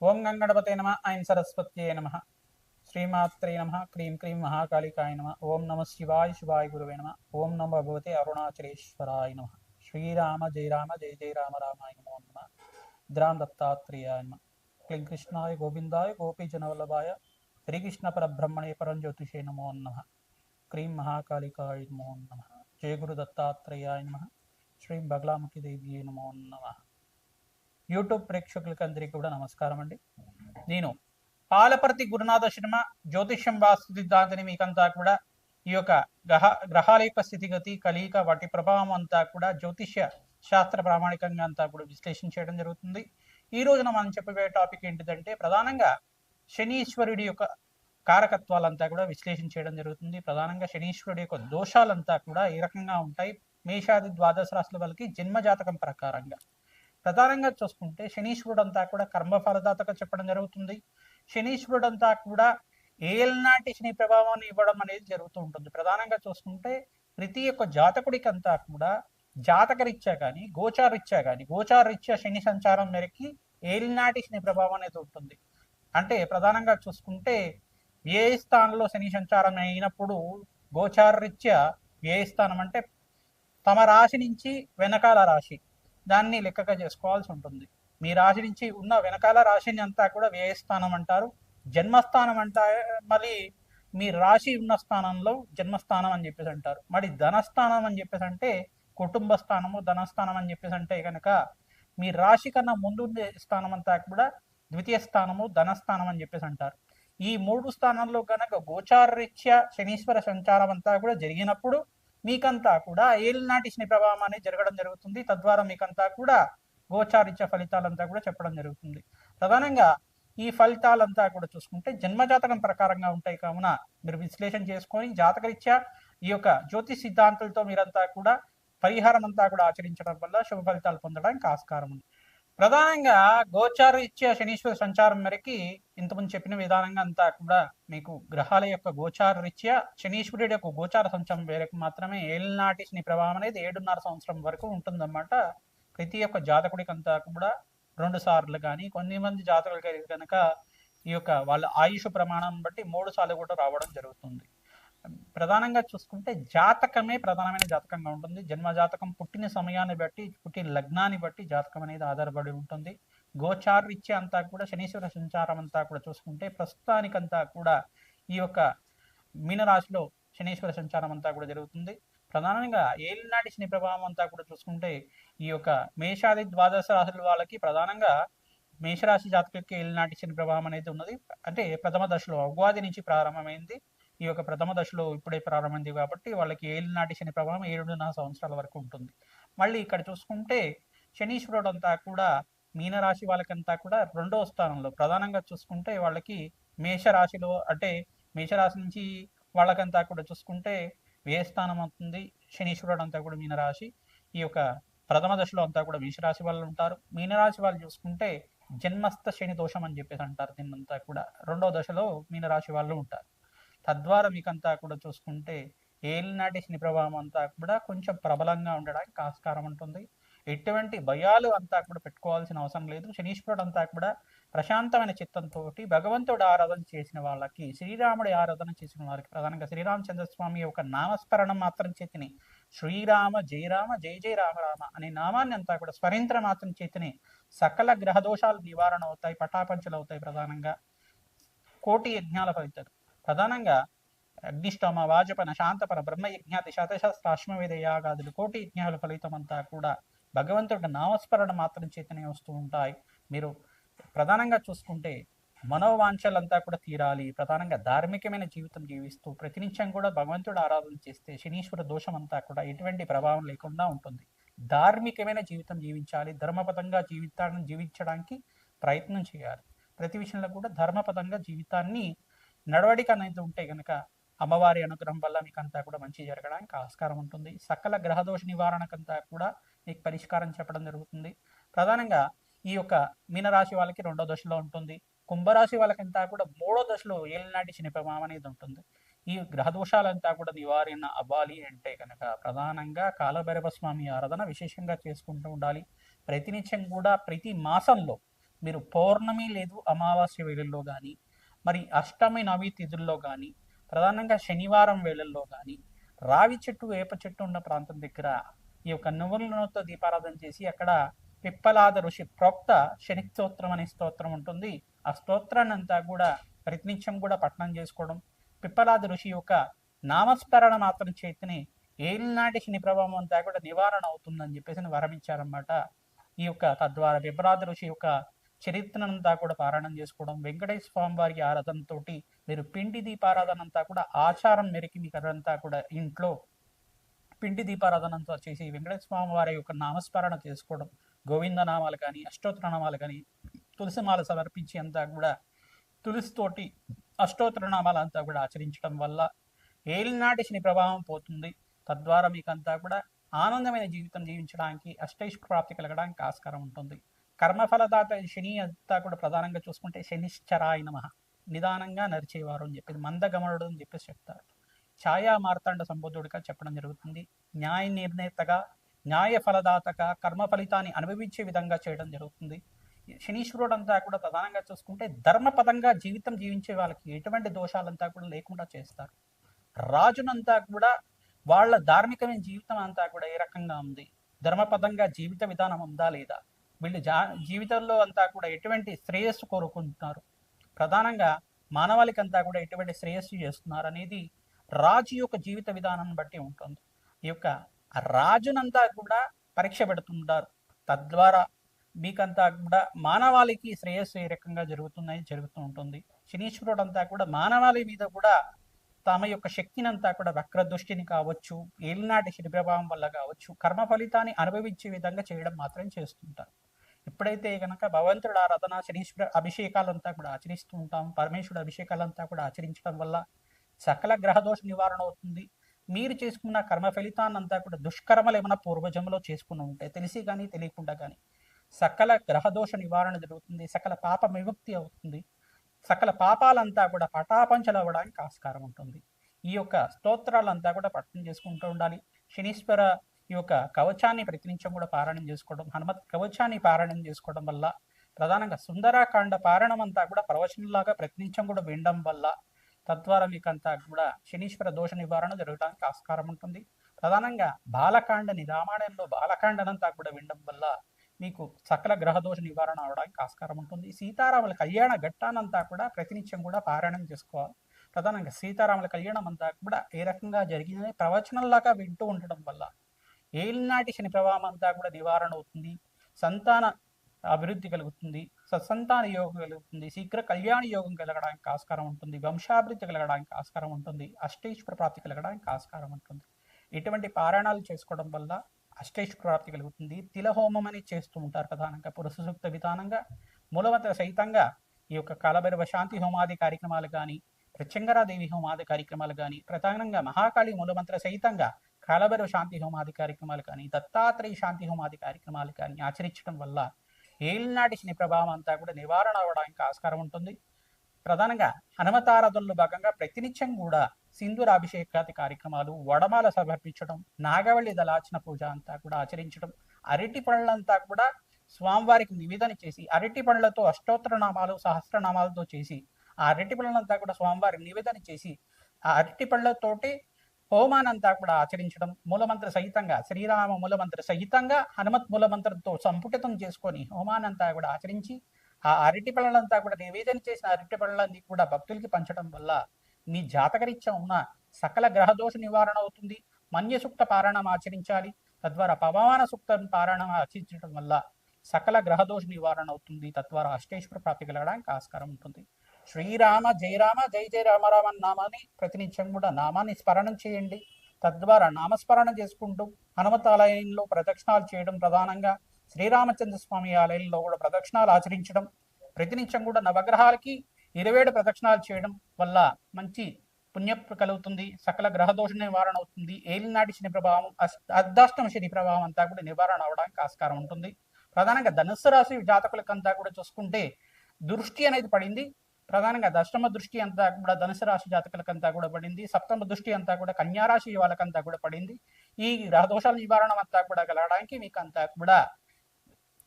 ఓం గంగణపతే నమ ఐం సరస్వత్యే నమ శ్రీమాత్రే నమ క్రీం క్రీం మహాకాళికాయ నమ ఓం నమ శివాయ శివాయ గురువే నమ ఓం నమ భగవతే అరుణాచలేశ్వరాయ నమ శ్రీరామ జయ జయ రామ రామాయ నమో నమ ద్రాం దత్తాత్రేయాయ నమ క్లీం కృష్ణాయ గోవిందాయ గోపీజనవల్లభాయ శ్రీకృష్ణ పరబ్రహ్మణే పరంజ్యోతిషే నమో నమ క్రీం మహాకాళికాయ నమో నమ జయ గురు దత్తాత్రేయాయ నమ శ్రీ బగలాముఖి దేవి నమో నమ యూట్యూబ్ ప్రేక్షకులకి అందరికీ కూడా నమస్కారం అండి. నేను పాలపర్తి గురునాథ శర్మ జ్యోతిష్యం వాస్తు సిద్ధాంతిని మీకంతా కూడా ఈ యొక్క గ్రహాల యొక్క స్థితిగతి కలియిక వాటి ప్రభావం అంతా కూడా జ్యోతిష్య శాస్త్ర ప్రామాణికంగా అంతా కూడా విశ్లేషణ చేయడం జరుగుతుంది. ఈ రోజున మనం చెప్పబోయే టాపిక్ ఏంటిదంటే ప్రధానంగా శనీశ్వరుడి యొక్క కారకత్వాలంతా కూడా విశ్లేషణ చేయడం జరుగుతుంది. ప్రధానంగా శనీశ్వరుడి యొక్క దోషాలంతా కూడా ఏ రకంగా ఉంటాయి మేషాది ద్వాదశ రాశుల వాళ్ళకి జన్మజాతకం ప్రకారంగా. ప్రధానంగా చూసుకుంటే శనీశ్వరుడు అంతా కూడా కర్మఫలదాతగా చెప్పడం జరుగుతుంది. శనీశ్వరుడు అంతా కూడా ఏల్నాటి శని ప్రభావాన్ని ఇవ్వడం అనేది జరుగుతూ ఉంటుంది. ప్రధానంగా చూసుకుంటే ప్రతి ఒక్క జాతకుడికి అంతా కూడా జాతకరీత్యా కానీ గోచారరీత్యా శని సంచారం మేరకి ఏలినాటి శని ప్రభావం అనేది ఉంటుంది. అంటే ప్రధానంగా చూసుకుంటే ఏ స్థానంలో శని సంచారం అయినప్పుడు గోచారరీత్యా ఏ స్థానం అంటే తమ రాశి నుంచి వెనకాల రాశి దాన్ని లెక్కగా చేసుకోవాల్సి ఉంటుంది. మీ రాశి నుంచి ఉన్న వెనకాల రాశిని అంతా కూడా వ్యయస్థానం అంటారు. జన్మస్థానం అంటా మళ్ళీ మీ రాశి ఉన్న స్థానంలో జన్మస్థానం అని చెప్పేసి అంటారు. మరి ధనస్థానం అని చెప్పేసి అంటే కుటుంబ స్థానము, ధనస్థానం అని చెప్పేసి అంటే కనుక మీ రాశి కన్నా ముందు స్థానం అంతా కూడా ద్వితీయ స్థానము, ధనస్థానం అని చెప్పేసి అంటారు. ఈ మూడు స్థానాల్లో కనుక గోచారరీత్యా శనీశ్వర సంచారం అంతా కూడా జరిగినప్పుడు మీకంతా కూడా ఏలినాటి శని ప్రభావం అనేది జరగడం జరుగుతుంది. తద్వారా మీకంతా కూడా గోచారిత్య ఫలితాలంతా కూడా చెప్పడం జరుగుతుంది. ప్రధానంగా ఈ ఫలితాలంతా కూడా చూసుకుంటే జన్మజాతకం ప్రకారంగా ఉంటాయి కావున మీరు విశ్లేషణ చేసుకొని జాతకరీత్యా ఈ యొక్క జ్యోతిష్ సిద్ధాంతాలతో మీరంతా కూడా పరిహారం అంతా కూడా ఆచరించడం వల్ల శుభ ఫలితాలు పొందడానికి ఆస్కారం ఉంది. ప్రధానంగా గోచారరీత్యా శనీశ్వర సంచారం మేరకి ఇంతకుముందు చెప్పిన విధానంగా అంతా కూడా మీకు గ్రహాల యొక్క గోచారరీత్యా శనీశ్వరుడి యొక్క గోచార సంచారం మేరకు మాత్రమే ఏలినాటి శని ప్రభావం అనేది 7.5 సంవత్సరం వరకు ఉంటుందన్నమాట. ప్రతి ఒక్క జాతకుడికి అంతా కూడా 2 సార్లు కానీ కొన్ని మంది జాతకులకి కనుక ఈ యొక్క వాళ్ళ ఆయుష్ ప్రమాణం బట్టి 3 సార్లు కూడా రావడం జరుగుతుంది. ప్రధానంగా చూసుకుంటే జాతకమే ప్రధానమైన జాతకంగా ఉంటుంది. జన్మ జాతకం పుట్టిన సమయాన్ని బట్టి, పుట్టిన లగ్నాన్ని బట్టి జాతకం అనేది ఆధారపడి ఉంటుంది. గోచారరీత్యా అంతా కూడా శనీశ్వర సంచారం అంతా కూడా చూసుకుంటే ప్రస్తుతానికంతా కూడా ఈ యొక్క మీనరాశిలో శనీశ్వర సంచారం అంతా కూడా జరుగుతుంది. ప్రధానంగా ఏలినాటి శని ప్రభావం అంతా కూడా చూసుకుంటే ఈ యొక్క మేషాది ద్వాదశ రాశుల వాళ్ళకి ప్రధానంగా మేషరాశి జాతకులకి ఏలినాటి శని ప్రభావం అనేది ఉన్నది. అంటే ప్రథమ దశలో ఉగాది నుంచి ప్రారంభమైంది. ఈ యొక్క ప్రథమ దశలో ఇప్పుడే ప్రారంభమైంది కాబట్టి వాళ్ళకి ఏలినాటి శని ప్రభావం 7.5 సంవత్సరాల వరకు ఉంటుంది. మళ్ళీ ఇక్కడ చూసుకుంటే శనీశ్వరుడు అంతా కూడా మీనరాశి వాళ్ళకంతా కూడా 2వ స్థానంలో ప్రధానంగా చూసుకుంటే వాళ్ళకి మేషరాశిలో అంటే మేషరాశి నుంచి వాళ్ళకంతా కూడా చూసుకుంటే వ్యయస్థానం అవుతుంది. శనీశ్వరుడు అంతా కూడా మీనరాశి. ఈ యొక్క ప్రథమ దశలో అంతా కూడా మేషరాశి వాళ్ళు ఉంటారు. మీనరాశి వాళ్ళు చూసుకుంటే జన్మస్థ శని దోషం అని చెప్పేసి అంటారు. దీన్నంతా కూడా 2వ దశలో మీనరాశి వాళ్ళు ఉంటారు. తద్వారా మీకంతా కూడా చూసుకుంటే ఏలినాటి శని ప్రభావం అంతా కూడా కొంచెం ప్రబలంగా ఉండడానికి ఆస్కారం ఉంటుంది. ఎటువంటి భయాలు అంతా కూడా పెట్టుకోవాల్సిన అవసరం లేదు. శనీశ్వరుడు అంతా కూడా ప్రశాంతమైన చిత్తంతో భగవంతుడు ఆరాధన చేసిన వాళ్ళకి, శ్రీరాముడి ఆరాధన చేసిన వారికి ప్రధానంగా శ్రీరామచంద్రస్వామి యొక్క నామస్మరణం మాత్రం చేతిని శ్రీరామ జయ జయ రామ రామ అనే నామాన్ని అంతా కూడా స్మరించడం మాత్రం చేతిని సకల గ్రహ దోషాలు నివారణ అవుతాయి, పటాపంచలు అవుతాయి. ప్రధానంగా కోటి యజ్ఞాల ఫలితాలు ప్రధానంగా అగ్నిష్టోమ, వాజపన, శాంతపన, బ్రహ్మయజ్ఞాతి, శతశస్త్రాశ్వమేధ యాగాదులు కోటి యజ్ఞాల ఫలితం అంతా కూడా భగవంతుడి నామస్మరణ మాత్రం చేతనే వస్తూ ఉంటాయి. మీరు ప్రధానంగా చూసుకుంటే మనోవాంఛలంతా కూడా తీరాలి. ప్రధానంగా ధార్మికమైన జీవితం జీవిస్తూ ప్రతినిత్యం కూడా భగవంతుడు ఆరాధన చేస్తే శనీశ్వర దోషం అంతా కూడా ఎటువంటి ప్రభావం లేకుండా ఉంటుంది. ధార్మికమైన జీవితం జీవించాలి. ధర్మపదంగా జీవితాన్ని జీవించడానికి ప్రయత్నం చేయాలి. ప్రతి విషయంలో కూడా ధర్మపదంగా జీవితాన్ని నడవడిక అనేది ఉంటే కనుక అమ్మవారి అనుగ్రహం వల్ల మీకు అంతా కూడా మంచి జరగడానికి ఆస్కారం ఉంటుంది. సకల గ్రహదోష నివారణకంతా కూడా మీకు పరిష్కారం చెప్పడం జరుగుతుంది. ప్రధానంగా ఈ యొక్క మీనరాశి వాళ్ళకి 2వ దశలో ఉంటుంది. కుంభరాశి వాళ్ళకంతా కూడా 3వ దశలో ఏలినాటి శని ప్రభావం అనేది ఉంటుంది. ఈ గ్రహ దోషాలంతా కూడా నివారణ అవ్వాలి అంటే కనుక ప్రధానంగా కాలభైరవ స్వామి ఆరాధన విశేషంగా చేసుకుంటూ ఉండాలి. ప్రతినిత్యం కూడా ప్రతి మాసంలో మీరు పౌర్ణమి లేదు అమావాస్య వేళల్లో కానీ, మరి అష్టమి నవి తిథుల్లో కానీ, ప్రధానంగా శనివారం వేళల్లో కానీ రావి చెట్టు వేప చెట్టు ఉన్న ప్రాంతం దగ్గర ఈ యొక్క నువ్వుల నూనెతో దీపారాధన చేసి అక్కడ పిప్పలాద ఋషి ప్రోక్త శని స్తోత్రం అనే స్తోత్రం ఉంటుంది. ఆ స్తోత్రాన్ని అంతా కూడా ప్రతినిత్యం కూడా పఠనం చేసుకోవడం, పిప్పలాద ఋషి యొక్క నామస్మరణ మాత్రం చేతిని ఏలినాటి శని ప్రభావం అంతా కూడా నివారణ అవుతుందని చెప్పేసి వరమిచ్చారన్నమాట. ఈ యొక్క తద్వారా పిప్పలాద ఋషి యొక్క చరిత్రనంతా కూడా పారాయణం చేసుకోవడం, వెంకటేశ్వర స్వామి వారి ఆరాధనతో మీరు పిండి దీపారాధన అంతా కూడా ఆచారం మేరకు మీకు అదంతా కూడా ఇంట్లో పిండి దీపారాధనంతో చేసి వెంకటేశ్వర స్వామి వారి యొక్క నామస్మరణ చేసుకోవడం, గోవింద నామాలు కానీ అష్టోత్తర నామాలు కానీ తులసిమాల సమర్పించి అంతా కూడా తులసితోటి అష్టోత్తర నామాలు అంతా కూడా ఆచరించడం వల్ల ఏలినాటి శని ప్రభావం పోతుంది. తద్వారా మీకు అంతా కూడా ఆనందమైన జీవితం జీవించడానికి అష్టైశ్వర్య ప్రాప్తి కలగడానికి ఆస్కారం ఉంటుంది. కర్మఫలదాత శని అంతా కూడా ప్రధానంగా చూసుకుంటే శనిశ్చరాయ నమః, నిదానంగా నరిచేవారు అని చెప్పేసి, మందగమనుడు అని చెప్పేసి చెప్తారు. ఛాయా మార్తాండ సంబోధుడిగా చెప్పడం జరుగుతుంది. న్యాయ నిర్ణేతగా, న్యాయ ఫలదాతగా కర్మ ఫలితాన్ని అనుభవించే విధంగా చేయడం జరుగుతుంది. శనీశ్వరుడు అంతా కూడా ప్రధానంగా చూసుకుంటే ధర్మపదంగా జీవితం జీవించే వాళ్ళకి ఎటువంటి దోషాలంతా కూడా లేకుండా చేస్తారు. రాజునంతా కూడా వాళ్ళ ధార్మికమైన జీవితం అంతా కూడా ఏ రకంగా ఉంది, ధర్మపదంగా జీవిత విధానం ఉందా లేదా, వీళ్ళు జీవితంలో అంతా కూడా ఎటువంటి శ్రేయస్సు కోరుకుంటున్నారు, ప్రధానంగా మానవాళికంతా కూడా ఎటువంటి శ్రేయస్సు చేస్తున్నారు అనేది రాజు యొక్క జీవిత విధానాన్ని బట్టి ఉంటుంది. ఈ యొక్క రాజునంతా కూడా పరీక్ష పెడుతుంటారు. తద్వారా మీకంతా కూడా మానవాళికి శ్రేయస్సు ఏ రకంగా జరుగుతూ ఉంటుంది. శనీశ్వరుడు అంతా కూడా మానవాళి మీద కూడా తమ యొక్క శక్తిని అంతా కూడా వక్ర దృష్టిని కావచ్చు, ఏలినాటి శని ప్రభావం వల్ల కావచ్చు, కర్మ ఫలితాన్ని అనుభవించే విధంగా చేయడం మాత్రం చేస్తుంటారు. ఎప్పుడైతే కనుక భగవంతుడు ఆరాధన శనీశ్వర అభిషేకాలంతా కూడా ఆచరిస్తూ ఉంటాం, పరమేశ్వరుడు అభిషేకాలంతా కూడా ఆచరించడం వల్ల సకల గ్రహదోష నివారణ అవుతుంది. మీరు చేసుకున్న కర్మ ఫలితాన్ని అంతా కూడా దుష్కర్మలు ఏమైనా పూర్వజంలో చేసుకుని ఉంటే తెలిసి కానీ తెలియకుండా కానీ సకల గ్రహదోష నివారణ జరుగుతుంది, సకల పాప విముక్తి అవుతుంది, సకల పాపాలంతా కూడా పటాపంచలు అవ్వడానికి ఆస్కారం ఉంటుంది. ఈ యొక్క స్తోత్రాలంతా కూడా పఠనం చేసుకుంటూ ఉండాలి. శనీశ్వర ఈ యొక్క కవచాన్ని ప్రతినిత్యం కూడా పారాయణం చేసుకోవడం, హనుమత్ కవచాన్ని పారాయణం చేసుకోవడం వల్ల, ప్రధానంగా సుందరాకాండ పారాయణం అంతా కూడా ప్రవచనంలాగా ప్రతినిత్యం కూడా వినడం వల్ల తద్వారా మీకంతా కూడా శనీశ్వర దోష నివారణ జరగడానికి ఆస్కారం ఉంటుంది. ప్రధానంగా బాలకాండని, రామాయణంలో బాలకాండనంతా కూడా వినడం వల్ల మీకు సకల గ్రహదోష నివారణ అవడానికి ఆస్కారం ఉంటుంది. సీతారాముల కళ్యాణ ఘట్టానంతా కూడా ప్రతినిత్యం కూడా పారాయణం చేసుకోవాలి. ప్రధానంగా సీతారాముల కళ్యాణం అంతా కూడా ఏ రకంగా జరిగిందని ప్రవచనంలాగా వింటూ ఉండడం వల్ల ఏలినాటి శని ప్రభావం అంతా కూడా నివారణ అవుతుంది, సంతాన అభివృద్ధి కలుగుతుంది, సత్సంతాన యోగం కలుగుతుంది, శీఘ్ర కళ్యాణ యోగం కలగడానికి ఆస్కారం ఉంటుంది, వంశాభివృద్ధి కలగడానికి ఆస్కారం ఉంటుంది, అష్టైశ్వర ప్రాప్తి కలగడానికి ఆస్కారం ఉంటుంది. ఇటువంటి పారాయణాలు చేసుకోవడం వల్ల అష్టైశ్వర ప్రాప్తి కలుగుతుంది. తిలహోమం అని చేస్తూ ఉంటారు ప్రధానంగా పురుష సూక్త విధానంగా, మూలమంత్ర సహితంగా ఈ యొక్క కాలభైరవ శాంతి హోమాది కార్యక్రమాలు కానీ, ప్రత్యంగరాదేవి హోమాది కార్యక్రమాలు కానీ, ప్రధానంగా మహాకాళి మూలమంత్ర సహితంగా కాలభైరవ శాంతి హోమాది కార్యక్రమాలు కానీ, దత్తాత్రేయ శాంతి హోమాది కార్యక్రమాలు కానీ ఆచరించడం వల్ల ఏలినాటి శని ప్రభావం అంతా కూడా నివారణ అవ్వడానికి ఆస్కారం ఉంటుంది. ప్రధానంగా హనుమతారాధనలో భాగంగా ప్రతినిత్యం కూడా సింధూరాభిషేకాది కార్యక్రమాలు, వడమాల సమర్పించడం, నాగవల్లి దళార్చన పూజ అంతా కూడా ఆచరించడం, అరటి పళ్ళంతా కూడా స్వామివారికి నివేదన చేసి, అరటి పళ్ళతో అష్టోత్తర నామాలు సహస్రనామాలతో చేసి ఆ అరటి పళ్ళంతా కూడా స్వామివారికి నివేదన చేసి ఆ అరటి పళ్ళతోటి హోమానంతా కూడా ఆచరించడం, మూలమంత్ర సహితంగా శ్రీరామ మూలమంత్ర సహితంగా హనుమత్ మూలమంత్రంతో సంపుటితం చేసుకొని హోమానంతా కూడా ఆచరించి ఆ అరటి పళ్ళంతా కూడా నివేదన చేసిన అరటి పళ్ళని కూడా భక్తులకి పంచడం వల్ల మీ జాతకరీత్యా ఉన్న సకల గ్రహదోష నివారణ అవుతుంది. మన్య సూక్త పారాయణం ఆచరించాలి. తద్వారా పవమాన సూక్త పారాయణం ఆచరించడం వల్ల సకల గ్రహదోష నివారణ అవుతుంది. తద్వారా అష్టైశ్వర ప్రాప్తి కలగడానికి ఆస్కారం ఉంటుంది. శ్రీరామ జయ రామ జయ జయ రామ రామ నామాన్ని ప్రతినిత్యం కూడా నామాన్ని స్మరణం చేయండి. తద్వారా నామస్మరణ చేసుకుంటూ హనుమత్ ఆలయంలో ప్రదక్షిణాలు చేయడం, ప్రధానంగా శ్రీరామచంద్ర స్వామి ఆలయంలో కూడా ప్రదక్షిణాలు ఆచరించడం, ప్రతినిత్యం కూడా నవగ్రహాలకి 27 ప్రదక్షిణాలు చేయడం వల్ల మంచి పుణ్యం కలుగుతుంది, సకల గ్రహదోష నివారణ అవుతుంది. ఏలినాటి శని ప్రభావం, అర్ధాష్టమ శని ప్రభావం అంతా కూడా నివారణ అవడానికి ఆస్కారం ఉంటుంది. ప్రధానంగా ధనుస్సు రాశి జాతకులకంతా కూడా చూసుకుంటే దృష్టి అనేది పడింది. ప్రధానంగా దశమ దృష్టి అంతా కూడా ధనుసు రాశి జాతకులకంతా కూడా పడింది. సప్తమ దృష్టి అంతా కూడా కన్యారాశి వాళ్ళకంతా కూడా పడింది. ఈ గ్రహదోషాల నివారణ అంతా కూడా కలగడానికి మీకు అంతా కూడా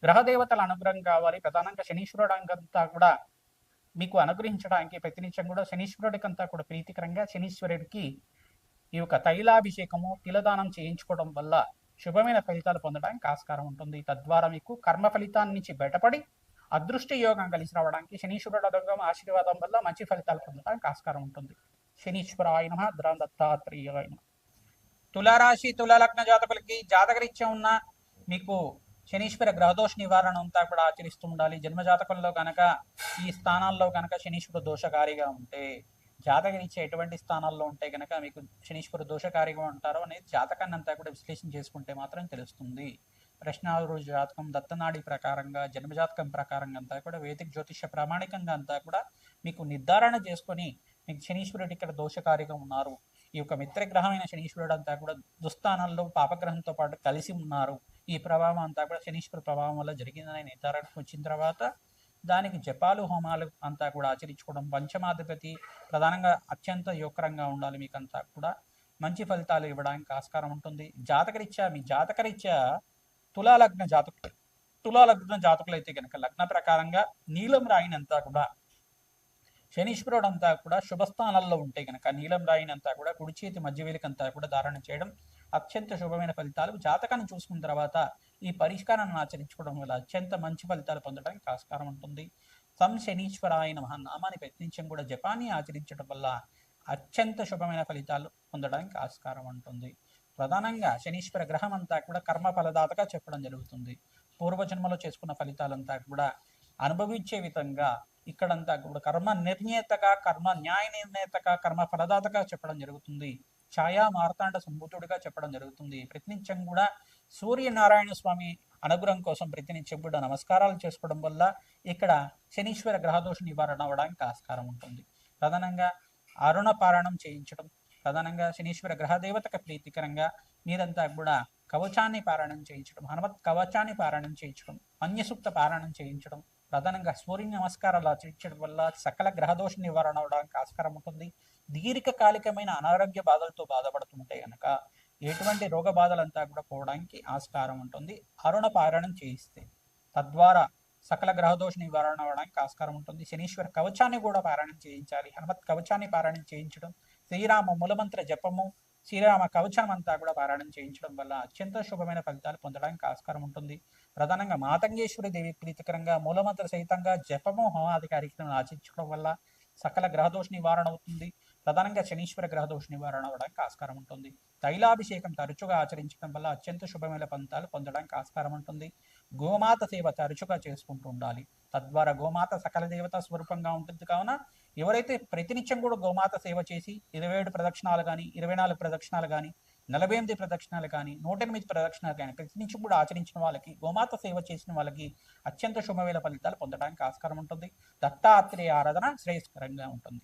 గ్రహదేవతల అనుగ్రహం కావాలి. ప్రధానంగా శనీశ్వరుడు అంతా కూడా మీకు అనుగ్రహించడానికి ప్రతినిత్యం కూడా శనీశ్వరుడికంతా కూడా ప్రీతికరంగా శనీశ్వరుడికి ఈ యొక్క తైలాభిషేకము తిలదానం చేయించుకోవడం వల్ల శుభమైన ఫలితాలు పొందడానికి ఆస్కారం ఉంటుంది. తద్వారా మీకు కర్మ ఫలితాన్ని నుంచి బయటపడి అదృష్ట యోగం కలిసి రావడానికి శనీశ్వరుడు అనుగ్రహం ఆశీర్వాదం వల్ల మంచి ఫలితాలు పొందడానికి ఆస్కారం ఉంటుంది. శనీశ్వరాయ నమః. దత్తాత్రేయాయ నమః. తులారాశి తులాలగ్న జాతకులకి జాతకరీత్యా ఉన్న మీకు శనీశ్వర గ్రహదోష నివారణ అంతా కూడా ఆచరిస్తూ ఉండాలి. జన్మజాతకంలో కనుక ఈ స్థానాల్లో కనుక శనీశ్వర దోషకారిగా ఉంటే, జాతకరీత్యా ఎటువంటి స్థానాల్లో ఉంటే కనుక మీకు శనీశ్వర దోషకారిగా ఉంటారో అనేది జాతకాన్ని అంతా కూడా విశ్లేషణ చేసుకుంటే మాత్రం తెలుస్తుంది. ప్రశ్నావళి జాతకం దత్తనాడి ప్రకారంగా జన్మజాతకం ప్రకారంగా అంతా కూడా వేదిక జ్యోతిష ప్రామాణికంగా అంతా కూడా మీకు నిర్ధారణ చేసుకొని మీకు శనీశ్వరుడు ఇక్కడ దోషకారిగా ఉన్నారు, ఈ యొక్క మిత్రగ్రహమైన శనీశ్వరుడు అంతా కూడా దుస్థానంలో పాపగ్రహంతో పాటు కలిసి ఉన్నారు, ఈ ప్రభావం అంతా కూడా శనీశ్వర ప్రభావం వల్ల జరిగిందని నిర్ధారణకు వచ్చిన తర్వాత దానికి జపాలు హోమాలు అంతా కూడా ఆచరించుకోవడం, పంచమాధిపతి ప్రధానంగా అత్యంత యోగకరంగా ఉండాలి, మీకంతా కూడా మంచి ఫలితాలు ఇవ్వడానికి ఆస్కారం ఉంటుంది. జాతకరీత్యా మీ జాతకరీత్యా తులాలగ్న జాతకులు అయితే కనుక లగ్న ప్రకారంగా నీలం రాయినంతా కూడా శనీశ్వరుడు అంతా కూడా శుభస్థానాల్లో ఉంటే కనుక నీలం రాయినంతా కూడా కుడి చేతి మధ్యవేలికంతా కూడా ధారణ చేయడం అత్యంత శుభమైన ఫలితాలు. జాతకాన్ని చూసుకున్న తర్వాత ఈ పరిష్కారాన్ని ఆచరించుకోవడం వల్ల అత్యంత మంచి ఫలితాలు పొందడానికి ఆస్కారం ఉంటుంది. సం శనీశ్వరాయ నమః నామాన్ని ప్రయత్నించడం కూడా జపాన్ని ఆచరించడం వల్ల అత్యంత శుభమైన ఫలితాలు పొందడానికి ఆస్కారం ఉంటుంది. ప్రధానంగా శనీశ్వర గ్రహం అంతా కూడా కర్మ ఫలదాతగా చెప్పడం జరుగుతుంది. పూర్వజన్మలో చేసుకున్న ఫలితాలంతా కూడా అనుభవించే విధంగా ఇక్కడంతా కూడా కర్మ నిర్ణేతగా, కర్మ న్యాయ నిర్ణేతగా, కర్మ ఫలదాతగా చెప్పడం జరుగుతుంది. ఛాయా మార్తాండ సంభూతుడిగా చెప్పడం జరుగుతుంది. ప్రతినిత్యం కూడా సూర్యనారాయణ స్వామి అనుగ్రహం కోసం ప్రతినిత్యం కూడా నమస్కారాలు చేసుకోవడం వల్ల ఇక్కడ శనీశ్వర గ్రహదోష నివారణ అవ్వడానికి ఆస్కారం ఉంటుంది. ప్రధానంగా అరుణ పారాయణం చేయించడం, ప్రధానంగా శనీశ్వర గ్రహదేవతకు ప్రీతికరంగా మీరంతా కూడా కవచాన్ని పారాయణం చేయించడం, హనుమత్ కవచాన్ని పారాయణం చేయించడం, అన్యసూక్త పారాయణం చేయించడం, ప్రధానంగా సూర్య నమస్కారాలు ఆచరించడం వల్ల సకల గ్రహదోష నివారణ అవడానికి ఆస్కారం ఉంటుంది. దీర్ఘకాలికమైన అనారోగ్య బాధలతో బాధపడుతుంటే కనుక ఎటువంటి రోగ బాధలంతా కూడా పోవడానికి ఆస్కారం ఉంటుంది అరుణ పారాయణం చేయిస్తే. తద్వారా సకల గ్రహదోష నివారణ అవడానికి ఆస్కారం ఉంటుంది. శనీశ్వర కవచాన్ని కూడా పారాయణం చేయించాలి. హనుమత్ కవచాన్ని పారాయణం చేయించడం, శ్రీరామ మూలమంత్ర జపము, శ్రీరామ కవచం అంతా కూడా పారాయణం చేయించడం వల్ల అత్యంత శుభమైన ఫలితాలు పొందడానికి ఆస్కారం ఉంటుంది. ప్రధానంగా మాతంగేశ్వరి దేవి ప్రీతికరంగా మూలమంత్ర సహితంగా జపము హోమాది కార్యక్రమం ఆచరించడం వల్ల సకల గ్రహదోష నివారణ అవుతుంది. ప్రధానంగా శనీశ్వర గ్రహదోష నివారణ అవడానికి ఆస్కారం ఉంటుంది. తైలాభిషేకం తరచుగా ఆచరించడం వల్ల అత్యంత శుభమైన ఫలితాలు పొందడానికి ఆస్కారం ఉంటుంది. గోమాత సేవ తరచుగా చేసుకుంటూ ఉండాలి. తద్వారా గోమాత సకల దేవత స్వరూపంగా ఉంటుంది. కావున ఎవరైతే ప్రతినిత్యం కూడా గోమాత సేవ చేసి 27 ప్రదక్షిణాలు కానీ, 24 ప్రదక్షిణాలు కానీ, 48 ప్రదక్షిణాలు కానీ, 108 ప్రదక్షిణాలు కానీ ప్రతినిత్యం కూడా ఆచరించిన వాళ్ళకి, గోమాత సేవ చేసిన వాళ్ళకి అత్యంత శుభమైన ఫలితాలు పొందడానికి ఆస్కారం ఉంటుంది. దత్తాత్రేయ ఆరాధన శ్రేయస్కరంగా ఉంటుంది.